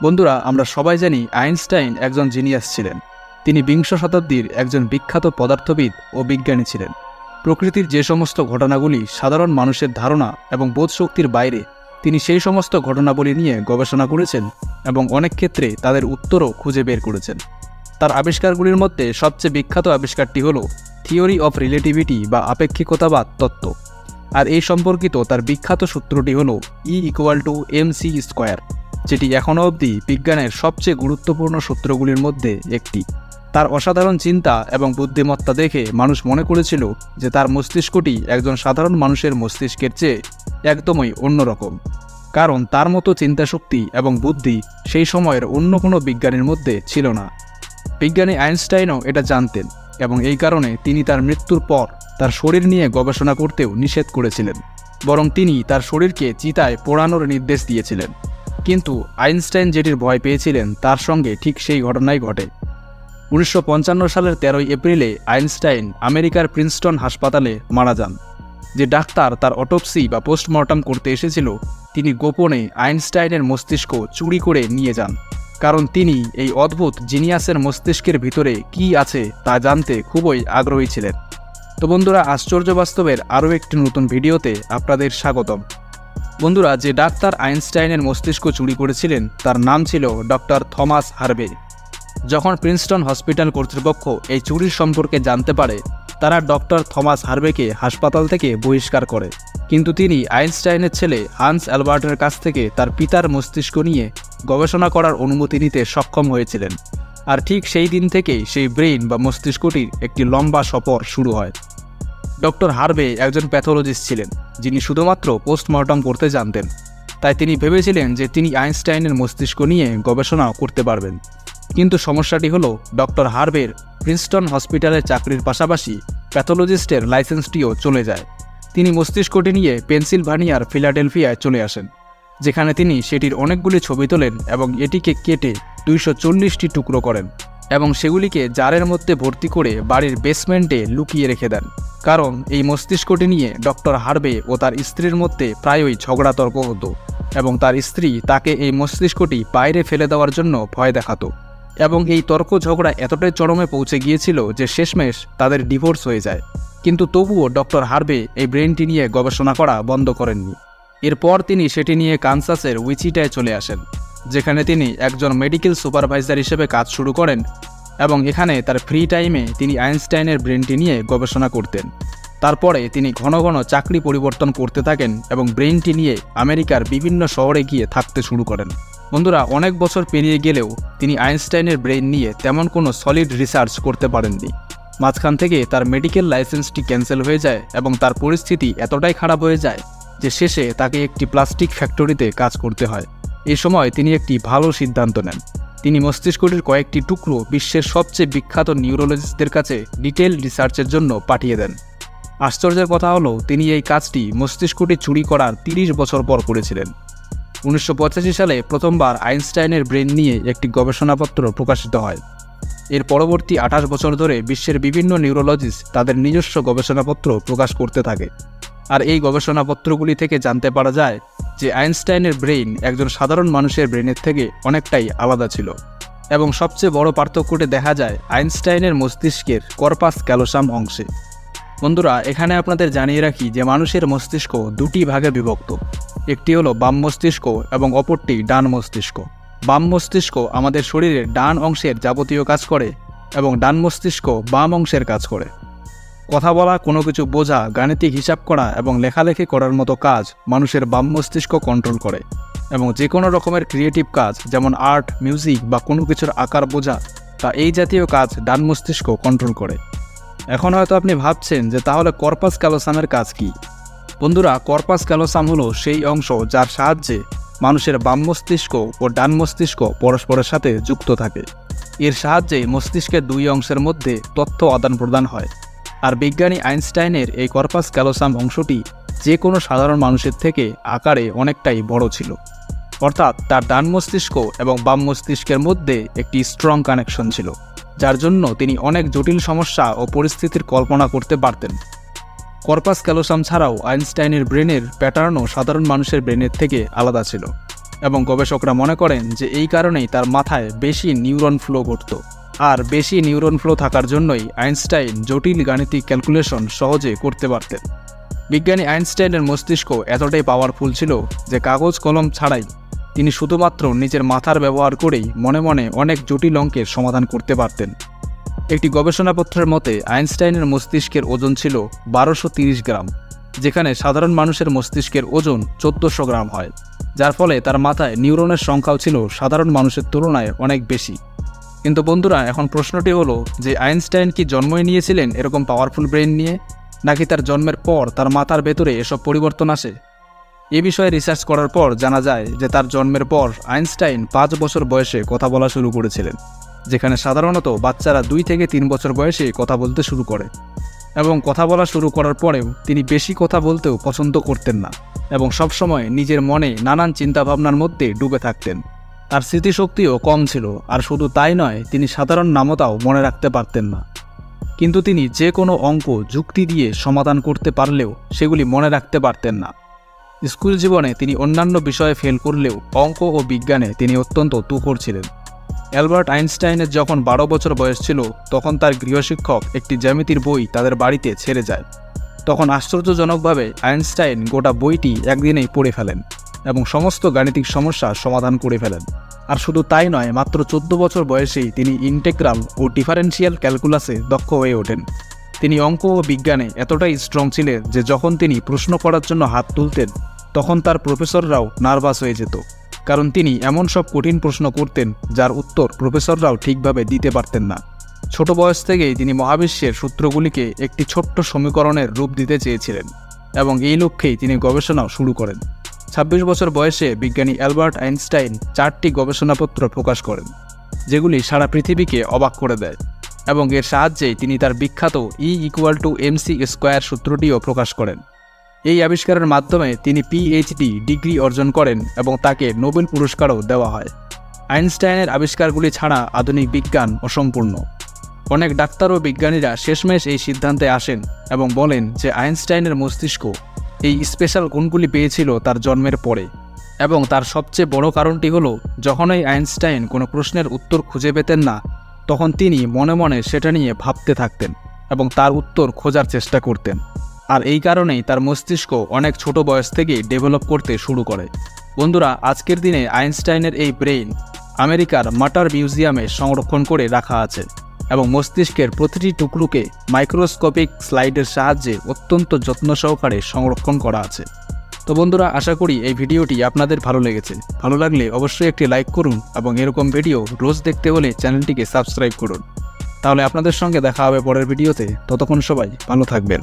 বন্ধুরা, আমরা সবাই জানি আইনস্টাইন একজন জিনিয়াস ছিলেন। তিনি বিংশ শতাব্দীর একজন বিখ্যাত পদার্থবিদ ও বিজ্ঞানী ছিলেন। প্রকৃতির যে সমস্ত ঘটনাগুলি সাধারণ মানুষের ধারণা এবং বোধশক্তির বাইরে, তিনি সেই সমস্ত ঘটনাবলী নিয়ে গবেষণা করেছেন এবং অনেক ক্ষেত্রে তাদের উত্তরও খুঁজে বের করেছেন। তার আবিষ্কারগুলির মধ্যে সবচেয়ে বিখ্যাত আবিষ্কারটি হল থিওরি অফ রিলেটিভিটি বা আপেক্ষিকতাবাদ তত্ত্ব। আর এই সম্পর্কিত তার বিখ্যাত সূত্রটি হল E=mc², যেটি এখনও অবধি বিজ্ঞানের সবচেয়ে গুরুত্বপূর্ণ সূত্রগুলির মধ্যে একটি। তার অসাধারণ চিন্তা এবং বুদ্ধিমত্তা দেখে মানুষ মনে করেছিল যে তার মস্তিষ্কটি একজন সাধারণ মানুষের মস্তিষ্কের চেয়ে একদমই অন্যরকম, কারণ তার মতো চিন্তাশক্তি এবং বুদ্ধি সেই সময়ের অন্য কোনো বিজ্ঞানীর মধ্যে ছিল না। বিজ্ঞানী আইনস্টাইনও এটা জানতেন এবং এই কারণে তিনি তার মৃত্যুর পর তার শরীর নিয়ে গবেষণা করতেও নিষেধ করেছিলেন, বরং তিনি তার শরীরকে চিতায় পোড়ানোর নির্দেশ দিয়েছিলেন। কিন্তু আইনস্টাইন যেটির ভয় পেয়েছিলেন তার সঙ্গে ঠিক সেই ঘটনাই ঘটে। 1955 সালের 13 এপ্রিলে আইনস্টাইন আমেরিকার প্রিন্সটন হাসপাতালে মারা যান। যে ডাক্তার তার অটোপসি বা পোস্টমর্টম করতে এসেছিল, তিনি গোপনে আইনস্টাইনের মস্তিষ্ক চুরি করে নিয়ে যান, কারণ তিনি এই অদ্ভুত জিনিয়াসের মস্তিষ্কের ভিতরে কী আছে তা জানতে খুবই আগ্রহী ছিলেন। তো বন্ধুরা, আশ্চর্য বাস্তবের আরও একটি নতুন ভিডিওতে আপনাদের স্বাগতম। বন্ধুরা, যে ডাক্তার আইনস্টাইনের মস্তিষ্ক চুরি করেছিলেন তার নাম ছিল ডক্টর থমাস হার্ভে। যখন প্রিন্সটন হসপিটাল কর্তৃপক্ষ এই চুরির সম্পর্কে জানতে পারে, তারা ডক্টর থমাস হার্ভেকে হাসপাতাল থেকে বহিষ্কার করে। কিন্তু তিনি আইনস্টাইনের ছেলে হান্স অ্যালবার্টের কাছ থেকে তার পিতার মস্তিষ্ক নিয়ে গবেষণা করার অনুমতি নিতে সক্ষম হয়েছিলেন। আর ঠিক সেই দিন থেকেই সেই ব্রেইন বা মস্তিষ্কটির একটি লম্বা সফর শুরু হয়। ডক্টর হার্ভে একজন প্যাথোলজিস্ট ছিলেন, যিনি শুধুমাত্র পোস্টমর্টম করতে জানতেন। তাই তিনি ভেবেছিলেন যে তিনি আইনস্টাইনের মস্তিষ্ক নিয়ে গবেষণা করতে পারবেন। কিন্তু সমস্যাটি হলো, ডক্টর হার্ভের প্রিন্সটন হসপিটালের চাকরির পাশাপাশি প্যাথোলজিস্টের লাইসেন্সটিও চলে যায়। তিনি মস্তিষ্কটি নিয়ে পেনসিলভানিয়ার ফিলাডেলফিয়ায় চলে আসেন, যেখানে তিনি সেটির অনেকগুলি ছবি তোলেন এবং এটিকে কেটে 240টি টুকরো করেন এবং সেগুলিকে জারের মধ্যে ভর্তি করে বাড়ির বেসমেন্টে লুকিয়ে রেখে দেন। কারণ এই মস্তিষ্কটি নিয়ে ডক্টর হার্ভে ও তার স্ত্রীর মধ্যে প্রায়ই ঝগড়াতর্ক হতো এবং তার স্ত্রী তাকে এই মস্তিষ্কটি বাইরে ফেলে দেওয়ার জন্য ভয় দেখাতো। এবং এই তর্ক ঝগড়া এতটাই চরমে পৌঁছে গিয়েছিল যে শেষমেশ তাদের ডিভোর্স হয়ে যায়। কিন্তু তবুও ডক্টর হার্ভে এই ব্রেনটি নিয়ে গবেষণা করা বন্ধ করেননি। এরপর তিনি সেটি নিয়ে কানসাসের উইচিটায় চলে আসেন, যেখানে তিনি একজন মেডিকেল সুপারভাইজার হিসেবে কাজ শুরু করেন এবং এখানে তার ফ্রি টাইমে তিনি আইনস্টাইনের ব্রেনটি নিয়ে গবেষণা করতেন। তারপরে তিনি ঘন ঘন চাকরি পরিবর্তন করতে থাকেন এবং ব্রেনটি নিয়ে আমেরিকার বিভিন্ন শহরে গিয়ে থাকতে শুরু করেন। বন্ধুরা, অনেক বছর পেরিয়ে গেলেও তিনি আইনস্টাইনের ব্রেন নিয়ে তেমন কোনো সলিড রিসার্চ করতে পারেননি। মাঝখান থেকে তার মেডিকেল লাইসেন্সটি ক্যান্সেল হয়ে যায় এবং তার পরিস্থিতি এতটাই খারাপ হয়ে যায় যে শেষে তাকে একটি প্লাস্টিক ফ্যাক্টরিতে কাজ করতে হয়। এই সময় তিনি একটি ভালো সিদ্ধান্ত নেন। তিনি মস্তিষ্কটির কয়েকটি টুকরো বিশ্বের সবচেয়ে বিখ্যাত নিউরোলজিস্টদের কাছে ডিটেল রিসার্চের জন্য পাঠিয়ে দেন। আশ্চর্যের কথা হলো, তিনি এই কাজটি মস্তিষ্কটি চুরি করার 30 বছর পর করেছিলেন। 1985 সালে প্রথমবার আইনস্টাইনের ব্রেন নিয়ে একটি গবেষণাপত্র প্রকাশিত হয়। এর পরবর্তী 28 বছর ধরে বিশ্বের বিভিন্ন নিউরোলজিস্ট তাদের নিজস্ব গবেষণাপত্র প্রকাশ করতে থাকে। আর এই গবেষণাপত্রগুলি থেকে জানতে পারা যায় যে আইনস্টাইনের ব্রেইন একজন সাধারণ মানুষের ব্রেনের থেকে অনেকটাই আলাদা ছিল। এবং সবচেয়ে বড় পার্থক্যটি দেখা যায় আইনস্টাইনের মস্তিষ্কের কর্পাস ক্যালোসাম অংশে। বন্ধুরা, এখানে আপনাদের জানিয়ে রাখি যে মানুষের মস্তিষ্ক দুটি ভাগে বিভক্ত। একটি হলো বাম মস্তিষ্ক এবং অপরটি ডান মস্তিষ্ক। বাম মস্তিষ্ক আমাদের শরীরের ডান অংশের যাবতীয় কাজ করে এবং ডান মস্তিষ্ক বাম অংশের কাজ করে। কথা বলা, কোনো কিছু বোঝা, গাণিতিক হিসাব করা এবং লেখালেখি করার মতো কাজ মানুষের বাম মস্তিষ্ক কন্ট্রোল করে। এবং যে কোনো রকমের ক্রিয়েটিভ কাজ, যেমন আর্ট, মিউজিক বা কোনো কিছুর আকার বোঝা, তা এই জাতীয় কাজ ডান মস্তিষ্ক কন্ট্রোল করে। এখন হয়তো আপনি ভাবছেন যে তাহলে কর্পাস ক্যালোসামের কাজ কি? বন্ধুরা, কর্পাস ক্যালোসাম হলো সেই অংশ যার সাহায্যে মানুষের বাম মস্তিষ্ক ও ডান মস্তিষ্ক পরস্পরের সাথে যুক্ত থাকে। এর সাহায্যে মস্তিষ্কের দুই অংশের মধ্যে তথ্য আদান প্রদান হয়। আর বিজ্ঞানী আইনস্টাইনের এই কর্পাস ক্যালোসাম অংশটি যে কোনো সাধারণ মানুষের থেকে আকারে অনেকটাই বড় ছিল। অর্থাৎ তার ডান মস্তিষ্ক এবং বাম মস্তিষ্কের মধ্যে একটি স্ট্রং কানেকশন ছিল, যার জন্য তিনি অনেক জটিল সমস্যা ও পরিস্থিতির কল্পনা করতে পারতেন। কর্পাস ক্যালোসাম ছাড়াও আইনস্টাইনের ব্রেনের প্যাটার্নও সাধারণ মানুষের ব্রেনের থেকে আলাদা ছিল এবং গবেষকরা মনে করেন যে এই কারণেই তার মাথায় বেশি নিউরন ফ্লো ঘটত। আর বেশি নিউরন ফ্লো থাকার জন্যই আইনস্টাইন জটিল গাণিতিক ক্যালকুলেশন সহজে করতে পারতেন। বিজ্ঞানী আইনস্টাইনের মস্তিষ্ক এতটাই পাওয়ারফুল ছিল যে কাগজ কলম ছাড়াই তিনি শুধুমাত্র নিজের মাথার ব্যবহার করেই মনে মনে অনেক জটিল অঙ্কের সমাধান করতে পারতেন। একটি গবেষণাপত্রের মতে আইনস্টাইনের মস্তিষ্কের ওজন ছিল 1230 গ্রাম, যেখানে সাধারণ মানুষের মস্তিষ্কের ওজন 1400 গ্রাম হয়, যার ফলে তার মাথায় নিউরনের সংখ্যাও ছিল সাধারণ মানুষের তুলনায় অনেক বেশি। কিন্তু বন্ধুরা, এখন প্রশ্নটি হলো যে আইনস্টাইন কি জন্মই নিয়েছিলেন এরকম পাওয়ারফুল ব্রেন নিয়ে, নাকি তার জন্মের পর তার মাথার ভেতরে এসব পরিবর্তন আসে? এ বিষয়ে রিসার্চ করার পর জানা যায় যে তার জন্মের পর আইনস্টাইন 5 বছর বয়সে কথা বলা শুরু করেছিলেন, যেখানে সাধারণত বাচ্চারা 2 থেকে 3 বছর বয়সে কথা বলতে শুরু করে। এবং কথা বলা শুরু করার পরেও তিনি বেশি কথা বলতেও পছন্দ করতেন না এবং সবসময় নিজের মনে নানান চিন্তাভাবনার মধ্যে ডুবে থাকতেন। তার স্মৃতিশক্তিও কম ছিল, আর শুধু তাই নয়, তিনি সাধারণ নামতাও মনে রাখতে পারতেন না। কিন্তু তিনি যে কোনো অঙ্ক যুক্তি দিয়ে সমাধান করতে পারলেও সেগুলি মনে রাখতে পারতেন না। স্কুল জীবনে তিনি অন্যান্য বিষয়ে ফেল করলেও অঙ্ক ও বিজ্ঞানে তিনি অত্যন্ত তুখোড় ছিলেন। অ্যালবার্ট আইনস্টাইনের যখন 12 বছর বয়স ছিল, তখন তার গৃহশিক্ষক একটি জ্যামিতির বই তাদের বাড়িতে ছেড়ে যায়। তখন আশ্চর্যজনকভাবে আইনস্টাইন গোটা বইটি একদিনেই পড়ে ফেলেন এবং সমস্ত গাণিতিক সমস্যা সমাধান করে ফেলেন। আর শুধু তাই নয়, মাত্র 14 বছর বয়সেই তিনি ইন্টেগ্রাল ও ডিফারেন্সিয়াল ক্যালকুলাসে দক্ষ হয়ে ওঠেন। তিনি অঙ্ক ও বিজ্ঞানে এতটাই স্ট্রং ছিলেন যে যখন তিনি প্রশ্ন করার জন্য হাত তুলতেন, তখন তার প্রফেসররাও নার্ভাস হয়ে যেত, কারণ তিনি এমন সব কঠিন প্রশ্ন করতেন যার উত্তর প্রফেসররাও ঠিকভাবে দিতে পারতেন না। ছোট বয়স থেকেই তিনি মহাবিশ্বের সূত্রগুলিকে একটি ছোট্ট সমীকরণের রূপ দিতে চেয়েছিলেন এবং এই লক্ষ্যেই তিনি গবেষণাও শুরু করেন। 26 বছর বয়সে বিজ্ঞানী অ্যালবার্ট আইনস্টাইন 4টি গবেষণাপত্র প্রকাশ করেন, যেগুলি সারা পৃথিবীকে অবাক করে দেয়, এবং এর সাহায্যেই তিনি তার বিখ্যাত E=mc² সূত্রটিও প্রকাশ করেন। এই আবিষ্কারের মাধ্যমে তিনি পিএইচডি ডিগ্রি অর্জন করেন এবং তাকে নোবেল পুরস্কারও দেওয়া হয়। আইনস্টাইনের আবিষ্কারগুলি ছাড়া আধুনিক বিজ্ঞান অসম্পূর্ণ। অনেক ডাক্তার ও বিজ্ঞানীরা শেষমেশ এই সিদ্ধান্তে আসেন এবং বলেন যে আইনস্টাইনের মস্তিষ্ক এই স্পেশাল গুণগুলি পেয়েছিল তার জন্মের পরে। এবং তার সবচেয়ে বড় কারণটি হলো, যখনই আইনস্টাইন কোনো প্রশ্নের উত্তর খুঁজে পেতেন না, তখন তিনি মনে মনে সেটা নিয়ে ভাবতে থাকতেন এবং তার উত্তর খোঁজার চেষ্টা করতেন। আর এই কারণেই তার মস্তিষ্ক অনেক ছোট বয়স থেকেই ডেভেলপ করতে শুরু করে। বন্ধুরা, আজকের দিনে আইনস্টাইনের এই ব্রেইন আমেরিকার মাটার মিউজিয়ামে সংরক্ষণ করে রাখা আছে এবং মস্তিষ্কের প্রতিটি টুকরোকে মাইক্রোস্কোপিক স্লাইডের সাহায্যে অত্যন্ত যত্ন সহকারে সংরক্ষণ করা আছে। তো বন্ধুরা, আশা করি এই ভিডিওটি আপনাদের ভালো লেগেছে। ভালো লাগলে অবশ্যই একটি লাইক করুন এবং এরকম ভিডিও রোজ দেখতে হলে চ্যানেলটিকে সাবস্ক্রাইব করুন। তাহলে আপনাদের সঙ্গে দেখা হবে পরের ভিডিওতে। ততক্ষণ সবাই ভালো থাকবেন।